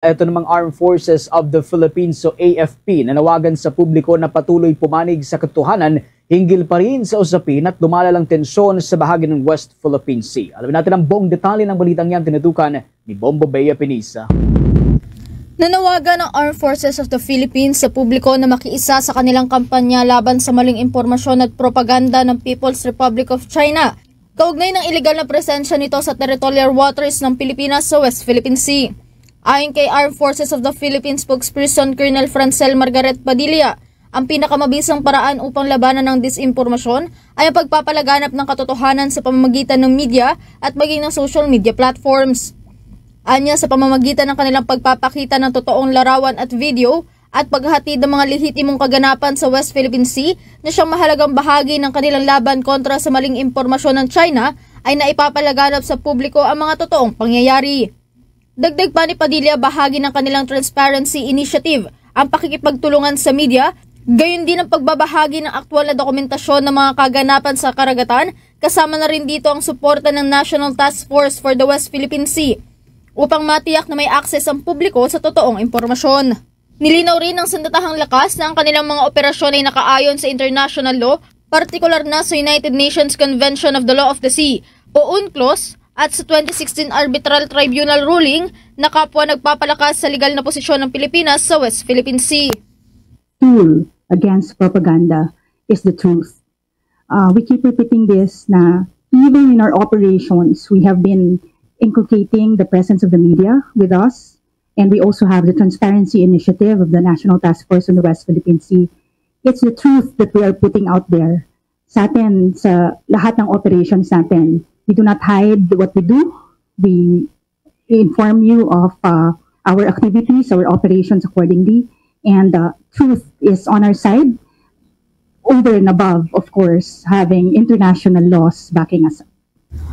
Ito namang Armed Forces of the Philippines o AFP nanawagan sa publiko na patuloy pumanig sa katotohanan hinggil pa rin sa usapin at lumalalang tensyon sa bahagi ng West Philippine Sea. Alamin natin ang buong detalye ng balitang yan tinutukan ni Bombo Bea Pinisa. Nanawagan ng Armed Forces of the Philippines sa publiko na makiisa sa kanilang kampanya laban sa maling impormasyon at propaganda ng People's Republic of China, kaugnay ng ilegal na presensya nito sa territorial waters ng Pilipinas sa West Philippine Sea. Ayon kay Armed Forces of the Philippines spokesperson Colonel Francel Margaret Padilla, ang pinakamabisang paraan upang labanan ng disinformasyon ay ang pagpapalaganap ng katotohanan sa pamamagitan ng media at maging ng social media platforms. Anya sa pamamagitan ng kanilang pagpapakita ng totoong larawan at video at paghahatid ng mga lehitimong kaganapan sa West Philippine Sea na siyang mahalagang bahagi ng kanilang laban kontra sa maling impormasyon ng China ay naipapalaganap sa publiko ang mga totoong pangyayari. Dagdag pa ni Padilla, bahagi ng kanilang Transparency Initiative ang pakikipagtulungan sa media, gayon din ang pagbabahagi ng aktwal na dokumentasyon ng mga kaganapan sa karagatan, kasama na rin dito ang suporta ng National Task Force for the West Philippine Sea upang matiyak na may akses ang publiko sa totoong impormasyon. Nilinaw rin ng sandatahang lakas na ang kanilang mga operasyon ay nakaayon sa international law, partikular na sa United Nations Convention of the Law of the Sea o UNCLOS, at sa 2016 Arbitral Tribunal ruling na kapwa nagpapalakas sa legal na posisyon ng Pilipinas sa West Philippine Sea. Tool against propaganda is the truth. We keep repeating this na even in our operations, we have been inculcating the presence of the media with us, and we also have the Transparency Initiative of the National Task Force on the West Philippine Sea. It's the truth that we are putting out there. Sa atin, sa lahat ng operations natin, we do not hide what we do. We inform you of our activities, our operations accordingly. And truth is on our side, over and above, of course, having international laws backing us up.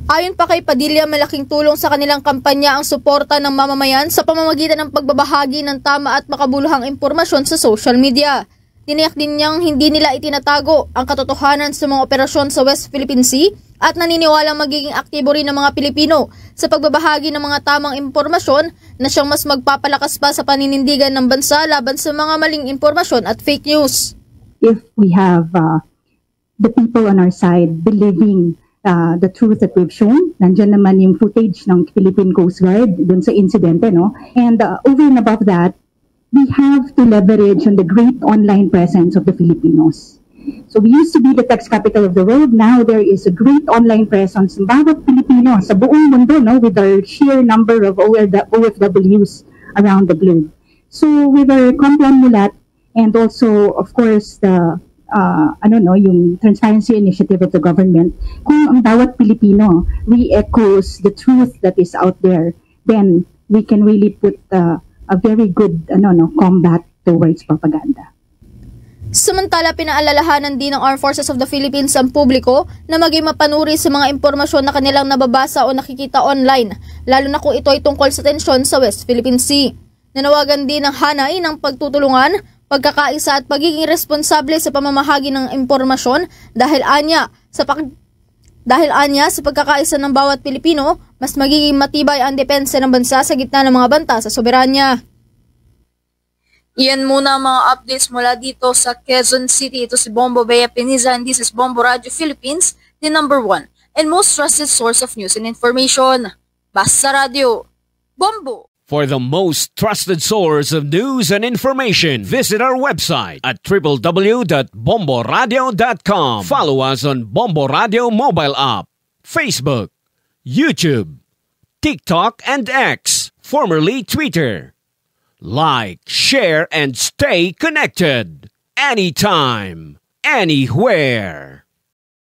Ayon pa kay Padilla, malaking tulong sa kanilang kampanya ang suporta ng mamamayan sa pamamagitan ng pagbabahagi ng tama at makabuluhang impormasyon sa social media. Tiniyak din niyang hindi nila itinatago ang katotohanan sa mga operasyon sa West Philippine Sea at naniniwalang magiging aktibo rin ng mga Pilipino sa pagbabahagi ng mga tamang impormasyon na siyang mas magpapalakas pa sa paninindigan ng bansa laban sa mga maling impormasyon at fake news. If we have the people on our side believing the truth that we've shown, nandyan naman yung footage ng Philippine Coast Guard dun sa insidente, no? And over and above that, we have to leverage on the great online presence of the Filipinos. So we used to be the tax capital of the world. Now there is a great online presence ng bawat Pilipino sa buong mundo, no, with our sheer number of OFWs around the globe. So with our Complan Mulat and also, of course, the yung Transparency Initiative of the government, kung ang bawat Pilipino re-echoes the truth that is out there, then we can really put a very good combat towards propaganda. Samantala, pinaalalahanan din ng Armed Forces of the Philippines ang publiko na maging mapanuri sa mga impormasyon na kanilang nababasa o nakikita online, lalo na kung ito ay tungkol sa tensyon sa West Philippine Sea. Nanawagan din ng hanay ng pagtutulungan, pagkakaisa at pagiging responsable sa pamamahagi ng impormasyon dahil anya sa pagkakaisa ng bawat Pilipino, mas magiging matibay ang depensa ng bansa sa gitna ng mga banta sa soberanya. Iyan muna ang mga updates mula dito sa Quezon City. Ito si Bombo Bea Pinisa and this is Bombo Radio Philippines, the #1 and most trusted source of news and information. Basta Radio. Bombo! For the most trusted source of news and information, visit our website at www.bomboradio.com. Follow us on Bombo Radio mobile app, Facebook, YouTube, TikTok, and X, formerly Twitter. Like, share, and stay connected. Anytime, anywhere.